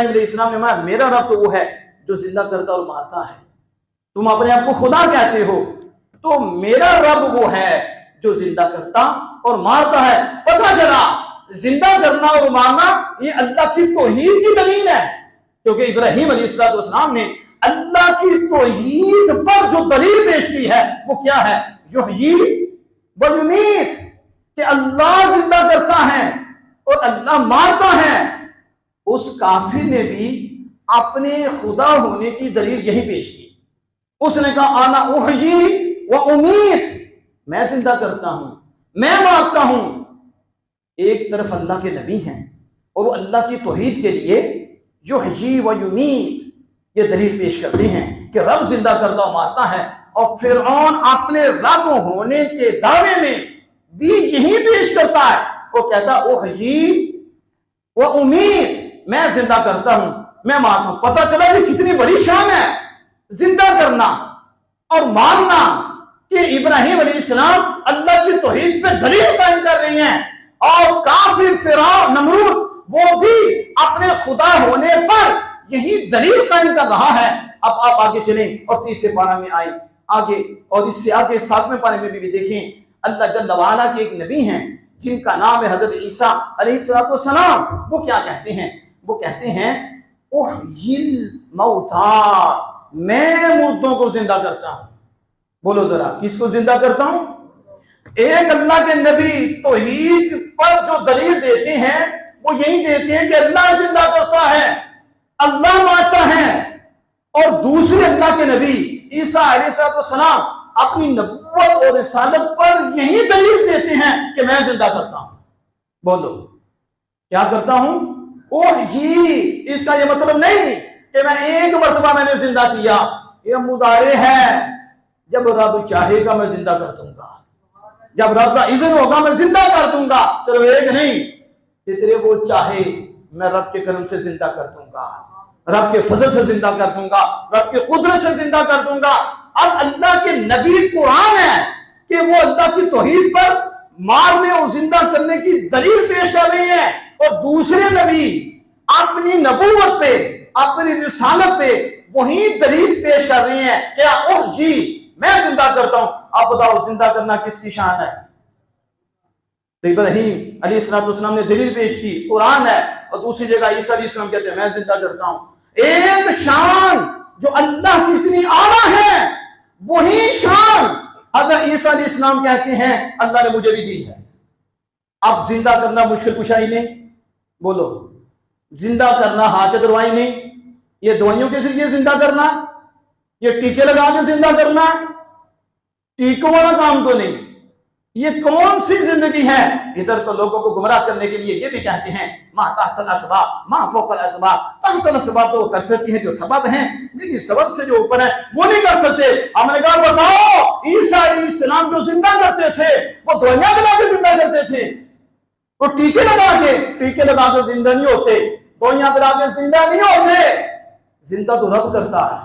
इस्लाम ने माना मेरा रब तो वो है जो जिंदा करता और मारता है। तुम अपने आप को खुदा कहते हो, तो मेरा रब वो है जो जिंदा करता और मारता है। पता चला जिंदा करना और मारना ये अल्लाह की तौहीद की दलील है, क्योंकि इब्राहीम अलैहिस्सलाम ने अल्लाह की तौहीद पर जो दलील पेश की है वो क्या है? युहयी व युमीत, कि अल्लाह जिंदा करता है और अल्लाह मारता है। उस काफिर ने भी अपने खुदा होने की दलील यही पेश की। उसने कहा आना उहयी व उमीत, मैं जिंदा करता हूं, मैं मारता हूं। एक तरफ अल्लाह के नबी हैं और वो अल्लाह की तौहीद के लिए युहयी व युमीत ये दलील पेश करते हैं कि रब जिंदा करता और मारता है। और फिरौन अपने रब होने के दावे में भी यही पेश करता है। वो कहता उहयी व उमीत, मैं जिंदा करता हूं, मैं मारता हूं। पता चला ये कितनी बड़ी शान है, जिंदा करना और मारना, कि इब्राहीम अलैहिस्सलाम अल्लाह की तौहीद पे दलील कायम कर रही हैं और काफिर फिरौन नमरूद वो भी अपने खुदा होने पर यही दलील कायम कर रहा है। अब आप आगे चलें और 30 पारा में आए आगे, और इससे आगे 7वें पारे में भी देखें। अल्लाह जल्ल वाला के एक नबी हैं जिनका नाम है हजरत ईसा अलैहिस्सलाम। वो क्या कहते हैं? वो कहते हैं उहयिल मौता, मैं मुर्दों को जिंदा करता हूं। बोलो जरा, किसको जिंदा करता हूं? एक अल्लाह के नबी तौहीद पर जो दलील देते हैं वो यही देते हैं कि अल्लाह जिंदा करता है, अल्लाह मारता है। और दूसरे अल्लाह के नबी ईसा अलैहिस्सलाम अपनी नबुव्वत और रिसालत पर यही दलील देते हैं कि मैं जिंदा करता हूं। बोलो, क्या करता हूं? ओही, इसका यह मतलब नहीं कि मैं एक मर्तबा मैंने जिंदा किया, यह मुदारे है। जब रब चाहेगा मैं जिंदा कर दूंगा, जब रब का इज़्न होगा मैं जिंदा कर दूंगा। सिर्फ एक नहीं, जितने वो चाहे मैं रब के करम से जिंदा कर दूंगा, रब के फजल से जिंदा कर दूंगा, रब के कुदरत से जिंदा कर दूंगा। अब अल्लाह के नबी कुरान है कि वो अल्लाह की तौहीद पर मारने और जिंदा करने की दलील पेश कर रही है, और दूसरे नबी अपनी नबूवत पे, अपनी रिसालत पे वही दलील पेश कर रही है क्या जी मैं जिंदा करता हूं। आप बताओ जिंदा करना किसकी शान है? तो इब्राहीम अलैहिस्सलाम ने दलील पेश की, कुरान है, और दूसरी जगह ईसा अलैहिस्सलाम कहते हैं मैं जिंदा करता हूं। एक शान जो अल्लाह की इतनी आला है, वही शान हज़रत ईसा अलैहिस्सलाम कहते हैं अल्लाह ने मुझे भी दी है। अब जिंदा करना मुश्किल कुशाई नहीं, बोलो जिंदा करना हाजत रवाई नहीं, ये दवाइयों के जरिए जिंदा करना, ये टीके लगा के जिंदा करना, टीकों वाला काम तो नहीं। ये कौन सी जिंदगी है? इधर तो लोगों को गुमराह करने के लिए ये भी कहते हैं मां तहतल अस्बाब मां फौकल अस्बाब। तहतल अस्बाब तो वो कर सकती है जो सबब हैं, लेकिन सबब से जो ऊपर है वो नहीं कर सकते। हमने कहा बताओ ईसा अलैहिस्सलाम जो जिंदा करते थे वो दवाइयां मिला के जिंदा करते थे, वो टीके लगा के जिंदा नहीं होते, दवाइयां मिला के जिंदा नहीं होते। जिंदा तो रब करता है,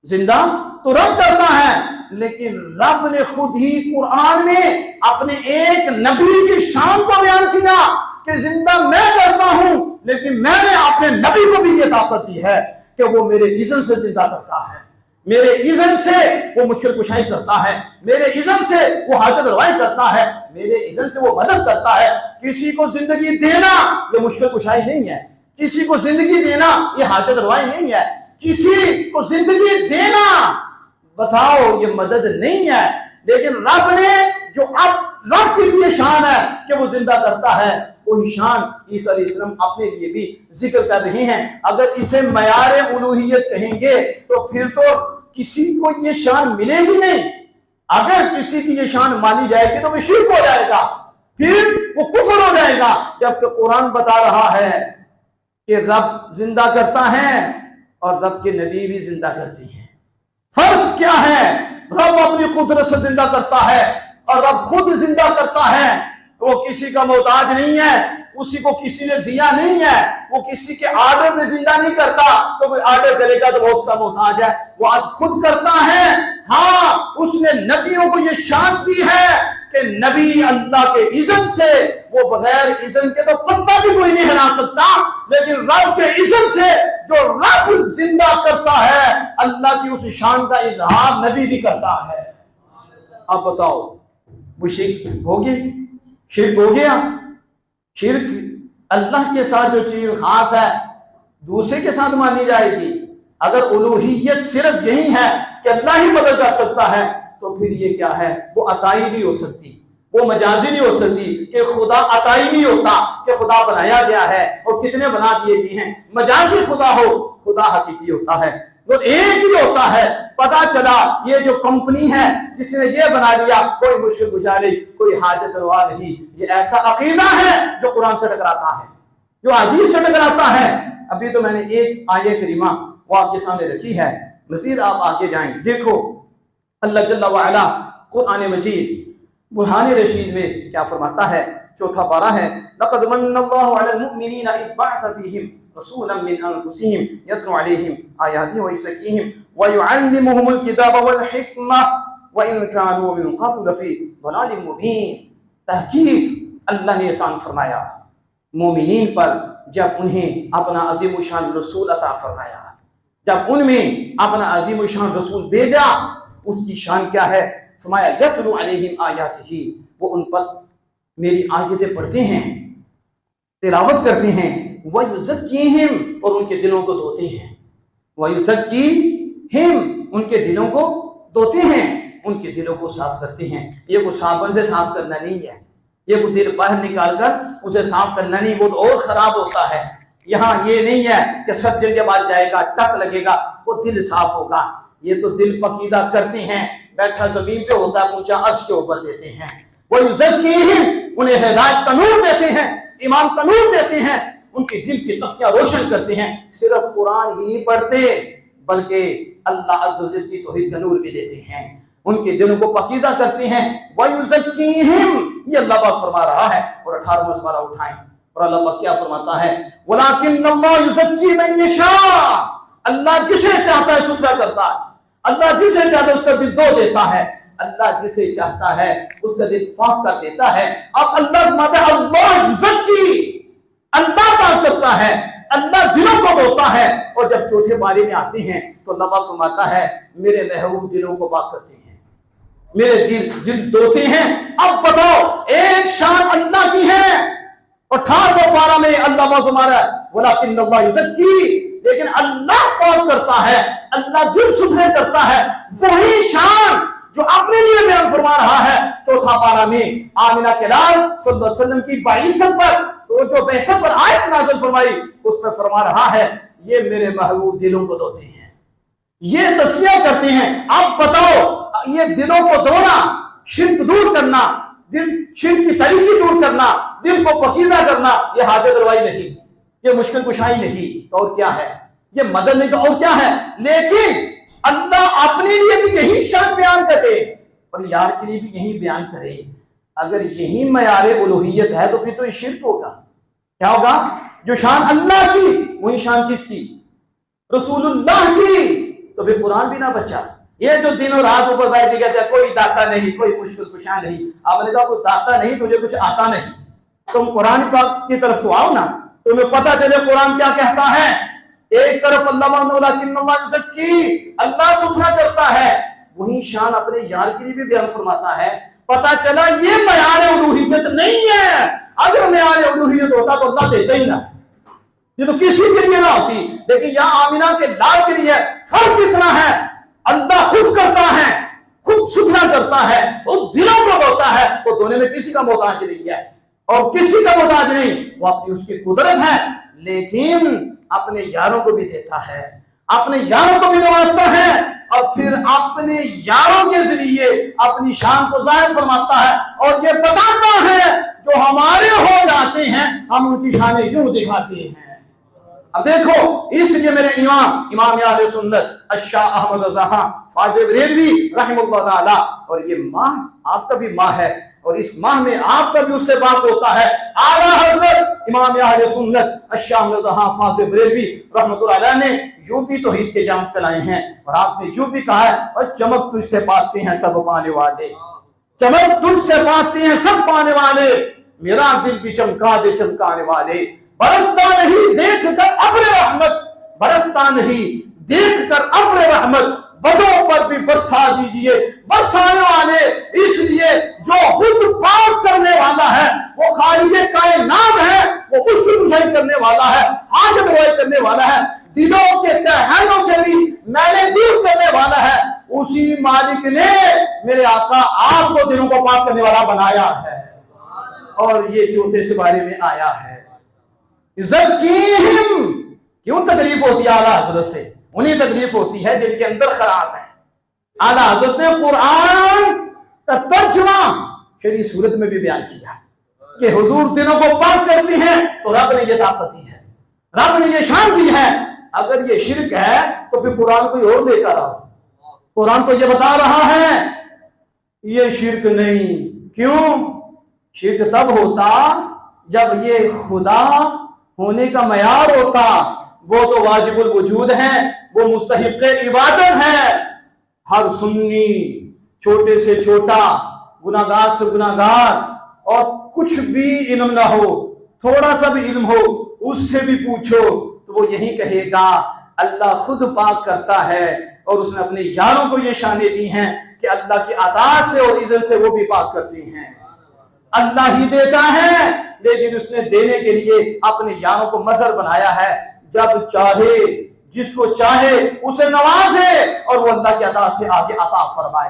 जिंदा तो रब करता है, लेकिन रब ने खुद ही कुरान में अपने एक नबी की शान को बयान किया कि जिंदा मैं करता हूं, लेकिन मैंने अपने नबी को भी ये ताकत दी है कि वो मेरे इज़्न से जिंदा करता है, मेरे इज़्न से वो मुश्किल कुशाई करता है, मेरे इज़्न से वो हाजत रवाई करता है, मेरे इज़्न से वो मदद करता है। किसी को जिंदगी देना ये मुश्किल कुशाई नहीं है, किसी को जिंदगी देना ये हाजत रवाई नहीं है, किसी को जिंदगी देना बताओ ये मदद नहीं है। लेकिन रब ने जो अब रब के लिए शान है कि वो जिंदा करता है, वही शान ईसा अलैहिस्सलाम अपने लिए भी जिक्र कर रहे हैं। अगर इसे मयार उलूहियत कहेंगे तो फिर तो किसी को ये शान मिलेगी नहीं। अगर किसी की ये शान मानी जाएगी तो वो शिर्क हो जाएगा, फिर वो कुफ्र हो जाएगा। जबकि कुरान बता रहा है कि रब जिंदा करता है और रब के नबी भी जिंदा करती हैं। फर्क क्या है? रब अपनी कुदरत से जिंदा करता है और रब खुद जिंदा करता है। वो किसी का मोहताज नहीं है, उसी को किसी ने दिया नहीं है, वो किसी के आर्डर में जिंदा नहीं करता तो कोई आर्डर करेगा तो वो उसका मोहताज है। वो आज खुद करता है। हाँ, उसने नबियों को ये शान दी है कि नबी अल्लाह के इज़्ज़त से, वो बगैर इज़्ज़त के तो पत्ता भी कोई नहीं हिला सकता, लेकिन रब के इज़्ज़त से जो रब जिंदा करता है, अल्लाह की उस शान का इजहार नबी भी करता है। अब बताओ वो शिर्क हो गया? शिर्क हो गया? शिर्क अल्लाह के साथ जो चीज खास है दूसरे के साथ मानी जाएगी। अगर उलूहियत सिर्फ यही है कि अल्लाह ही मदद कर सकता है, तो फिर ये क्या है? वो अताई नहीं हो सकती, वो मजाजी नहीं हो सकती कि खुदा अताई नहीं होता कि खुदा बनाया गया है और कितने बना दिए गए हैं। मजाजी खुदा हो, खुदा हकीकी होता है, वो एक ही होता है। पता चला ये जो कंपनी है जिसने ये बना दिया, कोई मुश्किल कुशा नहीं, कोई हाजत रवा नहीं। ये ऐसा अकीदा है जो कुरान से टकराता है, जो हदीस से टकराता है। अभी तो मैंने एक आयत करीमा वो आपके सामने रखी है, मज़ीद आप आगे जाएं। देखो अल्लाह जल्ला व अला कुरान मजीद बुरहान रशीद में क्या फरमाता है, चौथा पारा है, लक़द मन्नल्लाहु अलल मुमिनीना इज़ बअथ फीहिम रसूलन मिन अनफुसिहिम यतलू अलैहिम आयातिही व युज़क्कीहिम व युअल्लिमुहुमुल किताब वल हिकमा व इन कानू मिन क़ब्ल लफ़ी ज़लालिम मुबीन। तहकीक अल्लाह ने एहसान फरमाया मोमिनीन पर जब उन्हें अपना अज़ीम शान रसूल अता फरमाया, जब उनमें अपना अज़ीम शान रसूल भेजा। उसकी शान क्या है? फरमाया यतलू अलैहिम आयातिही, वो उन पर मेरी आयतें पढ़ते हैं, तिलावत करते हैं। व युज़क्कीहिम, और उनके दिलों को धोते हैं। व युज़क्कीहिम, उनके दिलों को धोते हैं, उनके दिलों को साफ करते हैं। ये कोई साबुन से साफ करना नहीं है, ये कोई दिल बाहर निकाल कर उसे साफ करना नहीं, वो तो और खराब होता है। यहाँ ये नहीं है कि 7 दिन के बाद जाएगा, टक लगेगा, वो दिल साफ होगा। ये तो दिल पकीदा करते हैं, बैठा जमीन पे होता है, ऊंचा अर्श के ऊपर देते हैं। वो युज़क्कीहिम, उन्हें हिदायत का नूर देते हैं, ईमान का नूर देते हैं, उनके दिल की तख्तियां रोशन करते हैं। सिर्फ कुरान ही नहीं पढ़ते बल्कि अल्लाह अज़्ज़ा वजल की तौहीद का नूर भी देते हैं, उनके दिलों को पकीज़ा करते हैं। व युज़क्कीहिम, ये अल्लाह पाक फरमा रहा है। और 18वां पारा उठाएं और अल्लाह पाक क्या फरमाता है, वलाकिन्नल्लाह युज़क्की मन यशा, अल्लाह जिसे चाहता है सुथरा करता है, अल्लाह जिसे चाहता है उसका दिल धो देता है, अल्लाह जिसे चाहता है उसका दिल पाक कर देता है। अब अल्लाह फरमाता है अल्लाह युज़क्की, अल्लाह पाक करता है, अल्लाह दिलों को धोता है। और जब चौथे पारे में आते हैं तो अल्लाह फरमाता है मेरे महबूब दिलों को पाक करते हैं, मेरे दिल धोते हैं। अब बताओ एक शान अल्लाह की है, 18वां पारा में अल्लाह पाक फरमाता है वलाकिन्नल्लाह युज़क्की, लेकिन अल्लाह पाक करता है, अल्लाह दिल सुथरे करता है। वही शान जो अपने लिए बयान फरमा रहा है चौथा पारा में आमिना के लाल सल्लल्लाहु अलैहि वसल्लम की बाइसत पर, तो जो बेसत पर आयत नाज़िल फरमाई उस पर फरमा रहा है ये मेरे महबूब दिलों को धोते हैं, ये तस्लिया करते हैं। आप बताओ ये दिलों को धोना, शिर्क दूर करना, दिल शिर्क की तरीकी दूर करना, दिल को पकीज़ा करना, ये हाजत रवाई नहीं, ये मुश्किल कुशाई नहीं, तो और क्या है? ये मदद नहीं तो और क्या है? लेकिन अल्लाह अपने लिए भी यही शान बयान करे और यार के लिए भी यही बयान करे। अगर यही मयार उलूहियत है तो फिर तो ये शिर्क होगा। क्या होगा? जो शान अल्लाह की वही शान किसकी? रसूलुल्लाह की। तो फिर कुरान भी ना बचा। ये जो दिनों रात ऊपर बैठ के कहते हैं कोई दाता नहीं, कोई मुश्किल कुशा नहीं, आपने कहा कोई दाता नहीं, तुझे कुछ आता नहीं, तुम कुरान पाक की तरफ तो आओ ना, तुम्हें पता चले कुरान क्या कहता है। एक तरफ अल्लाह सुथरा करता है, वही शान अपने यार के लिए भी बयान फरमाता है। पता चला ये मयार उलूहियत नहीं है। अगर मयार उलूहियत होता तो अल्लाह देता ही ना, ये तो किसी के लिए ना होती। लेकिन यहाँ आमिना के लाल के लिए फर्क इतना है, अल्लाह खुद करता है, खुद सुथरा करता है, वो दिलों को धोता है, वो धोने में किसी का मोहताज नहीं है और किसी का मोहताज नहीं, वो अपनी उसकी कुदरत है। लेकिन अपने यारों को भी देता है, अपने यारों को भी नवाजता है और फिर अपने यारों के जरिए अपनी शान को जाहिर फरमाता है और ये बताता है जो हमारे हो जाते हैं हम उनकी शान यूं दिखाते हैं। अब देखो इसलिए मेरे इमाम अहले सुन्नत अशाह अहमद रज़ा खान फाज़िल बरेलवी रहमतुल्लाह ताला, और ये माह आपका भी माह है और इस माह में आपका भी उससे बात होता है। आला हज़रत इमाम अहले सुन्नत अशाह अहमद रज़ा खान फाज़िल बरेलवी रहमतुल्लाह अलैह ने यूपी तौहीद के जाम चलाए हैं और आपने यूं भी कहा है और चमक तो इससे पाते हैं सब पाने वाले। चमक तुझसे पाते हैं सब पाने वाले, मेरा दिल भी चमका दे चमकाने वाले। बरसता नहीं देख कर अब्र रहमत, बरसता नहीं देख कर अब्र रहमत, बदों पर भी बरसा दीजिए बरसाने वाले। इसलिए जो खुद पाक करने वाला है वो खालिक़े कायनात है, वो मुश्किल कुशाई करने वाला है, हाजत रवाई करने वाला है, दिलों के तहैनों से भी मैंने दूर करने वाला है। उसी मालिक ने मेरे आका आपको दिलों को पाक करने वाला बनाया है। और ये चौथे सिपारे में आया है, ज़क्कीहिम। क्यों तकलीफ होती है आला हजरत से? उन्हें तकलीफ होती है जिनके अंदर खराब है। आला हजरत ने कुरान का तर्जुमा शरीय सूरत में भी बयान किया कि हुजूर दिलों को पाक करती हैं, तो रब ने ये ताकत दी है, रब ने ये शान दी है। अगर ये शिर्क है तो फिर कुरान कोई और लेकर आओ। कुरान तो ये बता रहा है ये शिर्क नहीं। क्यों? शिर्क तब होता जब ये खुदा होने का मयार होता। वो तो वाजिबुल वजूद है, वो मुस्तहिक़े इबादत है। हर सुन्नी छोटे से छोटा, गुनाहगार से गुनाहगार, और कुछ भी इल्म ना हो, थोड़ा सा भी इल्म हो, उससे भी पूछो तो वो यही कहेगा अल्लाह खुद पाक करता है। और उसने अपने यारों को ये शाने दी हैं कि अल्लाह की अताअत से और इज़्ज़त से वो भी पाक करती हैं। अल्लाह ही देता है, लेकिन उसने देने के लिए अपने यारों को मजहर बनाया है। जब चाहे जिसको चाहे उसे नवाजे और वो अल्लाह की अताअत से आगे अता फरमाए।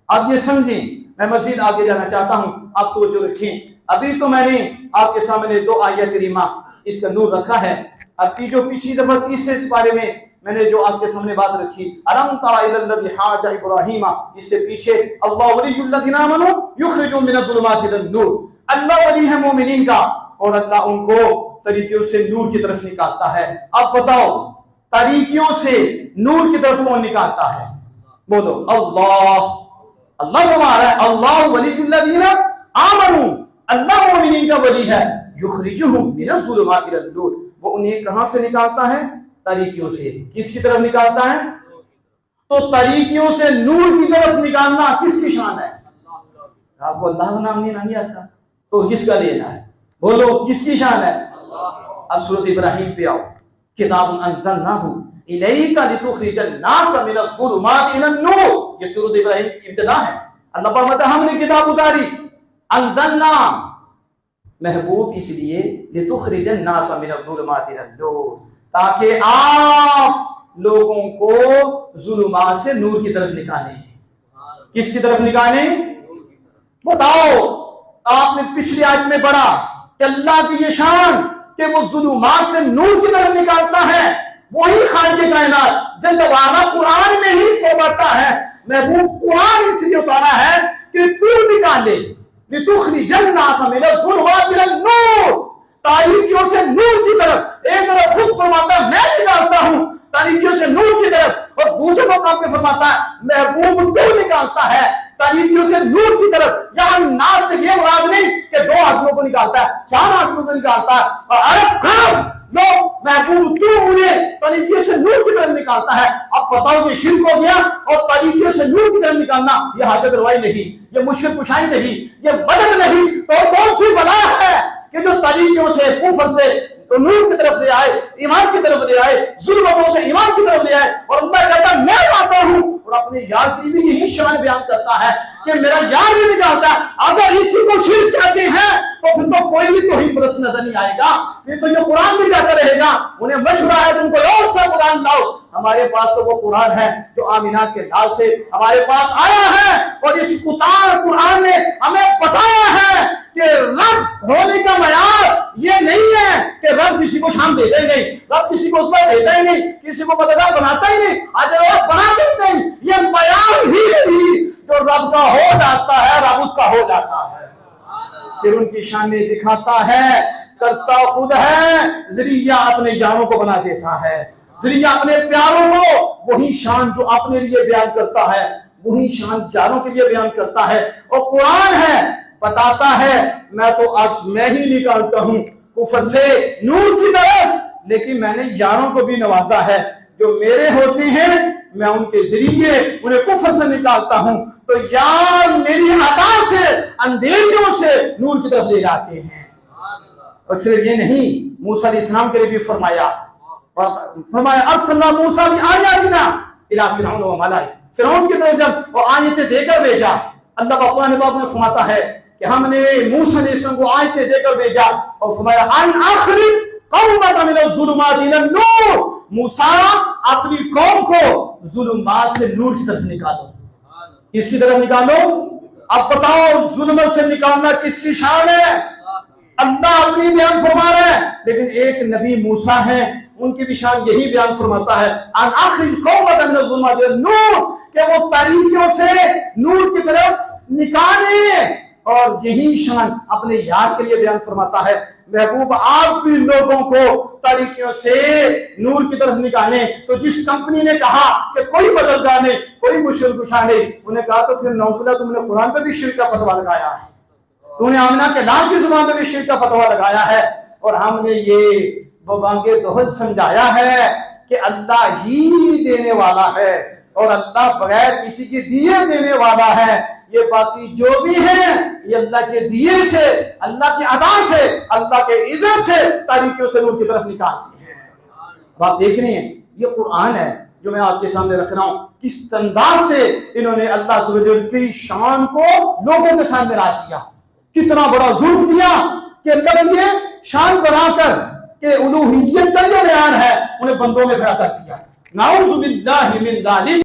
अब ये समझें, मैं मजीद आगे जाना चाहता हूं, आप तो जो रखें। अभी तो मैंने आपके सामने 2 आयत करीमा इसका नूर रखा है। अभी जो पिछली दफा तीसरे सिपारे में मैंने जो आपके सामने बात रखी, अलम तरा इलल्लज़ी हाजा इब्राहीमा, इससे पीछे अल्लाह वलियुल्लज़ीना आमनू युखरिजुहुम मिनज़-ज़ुलुमाति इलन-नूर, अल्लाह वली है मोमिनीन का और अल्लाह उनको तरीकियों से नूर की तरफ निकालता है। अब बताओ तरीकियों से नूर की तरफ कौन निकालता है? बोलो अल्लाह। अल्लाह हमारा है, अल्लाह वलियुल्लज़ीना आमनू, अल्लाह मोमिनीन का वली है, युखरिजुहुम मिनज़-ज़ुलुमाति इलन-नूर, वो उन्हें कहां से निकालता है? तरीकियों से। किसकी तरफ निकालता है? तो तरीकियों से नूर की तरफ निकालना किसकी शान है? आपको अल्लाह का नाम नहीं आता तो किसका लेना है? बोलो किसकी शान है? अब सूरत इब्राहीम पे आओ। किताबुन अंज़लनाहु इलैका लितुखरिजन नास मिनज़-ज़ुलुमाति इलन-नूर, ये सूरत इब्राहीम की इब्तिदा है। अल्लाह पाक कहता है हमने किताब उतारी, अंज़लना महबूब इसलिए लितुखरिजन नास मिनज़-ज़ुलुमाति इलन-नूर, ताकि आप लोगों को जुल्मात से नूर की तरफ निकालें। किसकी तरफ निकालें? बताओ। आपने पिछली आयत में पढ़ा कि अल्लाह की ये शान कि वो जुल्मात से नूर की तरफ निकालता है। वही खालिक़े कायनात जल्ल वाला कुरान में ही फरमाता है, महबूब कुरान इसलिए उतारा है कि तू निकाले, लितुखरिजन नास मिनज़-ज़ुलुमाति इलन-नूर, तारीकियों से नूर की तरफ। एक तरफ खुद फरमाता है मैं निकालता हूं तारीकियों से नूर की तरफ, और दूसरे मकाम पे फरमाता है महबूब तू निकालता है तारीकियों से नूर की तरफ। यहां नास से ये मुराद नहीं कि 2 आदमियों को निकालता है, 4 आदमियों को निकालता है, और अरब खरब लोग महबूब तू उन्हें तारीकियों से नूर की तरफ निकालता है। अब बताओ ये शिर्क हो गया और तारीकियों से नूर की तरफ निकालना ये हाजत रवाई नहीं, ये मुश्किल कुशाई नहीं, ये मदद नहीं, तो कौन सी बला है कि जो तरीकियों से कुफर से तो नूर की तरफ ले आए, ईमान की तरफ ले आए, जुल्मों से ईमान की तरफ ले आए। और अल्लाह कहता है मैं आता हूं, और अपने यार की भी यही शान बयान करता है कि मेरा यार भी निकालता है। अगर इसी को शिर्क कहते हैं तो फिर तो कोई भी तौहीद परस्त नजर नहीं आएगा, फिर तो ये कुरान भी जाता रहेगा। उन्हें मशवरा है तुमको और सा कुरान लाओ। हमारे पास तो वो कुरान है जो आमिना के लाल से हमारे पास आया है, और इस कुरान ने हमें बताया है कि रब होने का मयार ये नहीं है कि रब किसी को शान देता ही नहीं, रब किसी को उसमें देता ही नहीं, किसी को मददगार बनाता ही नहीं, रब बनाते ही नहीं। ये मयार ही नहीं, जो रब का हो जाता है रब उसका हो जाता है। फिर उनकी शान दिखाता है, करता खुद है, जरिया अपने यारों को बना देता है, जरिया अपने प्यारों को। वही शान जो अपने लिए बयान करता है वही शान यारों के लिए बयान करता है। और कुरान है बताता है मैं तो आज मैं ही निकालता हूं कुफर से नूर की तरफ, लेकिन मैंने यारों को भी नवाजा है। जो मेरे होते हैं मैं उनके जरिए उन्हें कुफर से निकालता हूं। तो यार मेरी अता से अंधेरियों से नूर की तरफ ले जाते हैं। और सिर्फ ये नहीं, मूसा अलैहिस्सलाम के लिए भी फरमाया, अर्सलना मूसा भी आयातिना इला फिरऔन व मलाइ, फिरौन की तरफ जब वो आयतें देकर भेजा, अल्लाह का कुरान पाक में फरमाता है कि हमने मूसा अलैहिस्सलाम को आयतें देकर भेजा और फरमाया अन अखरिज कौमक मिनल ज़ुलुमाति इलन नूर, मूसा अपनी कौम को जुल्मात से नूर की तरफ निकालो। किसकी तरफ निकालो? अब बताओ जुल्म से निकालना किसकी शान है? अल्लाह अपनी बयान फरमा रहा है, लेकिन एक नबी मूसा है उनकी भी शान यही बयान फरमाता है अन अखरिज कौमक मिनल ज़ुलुमाति इलन नूर, कि वो तारीकियों से नूर की तरफ निकाले। और यही शान अपने यार के लिए बयान फरमाता है, महबूब आप भी लोगों को तारीकियों से नूर की तरफ निकाले। तो जिस कंपनी ने कहा कि कोई बदल जाने, कोई मुश्किल कुशा नहीं, उन्हें कहा तो फिर नौफिला तुमने कुरान पे भी शिर्क का फतवा लगाया है, तुमने आमिना के लाल की जुबान पे भी शिर्क का फतवा लगाया है। और हमने ये बबांगे दोहल समझाया है कि अल्लाह ही देने वाला है और अल्लाह बगैर किसी के दिए देने वाला है। ये बाकी जो भी है ये अल्लाह के दिए से, अल्लाह की अदा से, अल्लाह के इज़्ज़त से तारीकियों से नूर की तरफ निकालती है। बात देख रही है, ये कुरान है जो मैं आपके सामने रख रहा हूं। किस अंदाज से इन्होंने अल्लाह सुब्हानहू की शान को लोगों के सामने ला दिया, कितना बड़ा जुल्म किया कि अल्लाह की ये शान बनाकर के उलूहियत का जो बयान है उन्हें बंदों में खड़ा कर दिया। नाउज़ु बिल्लाहि मिन ज़ालिक।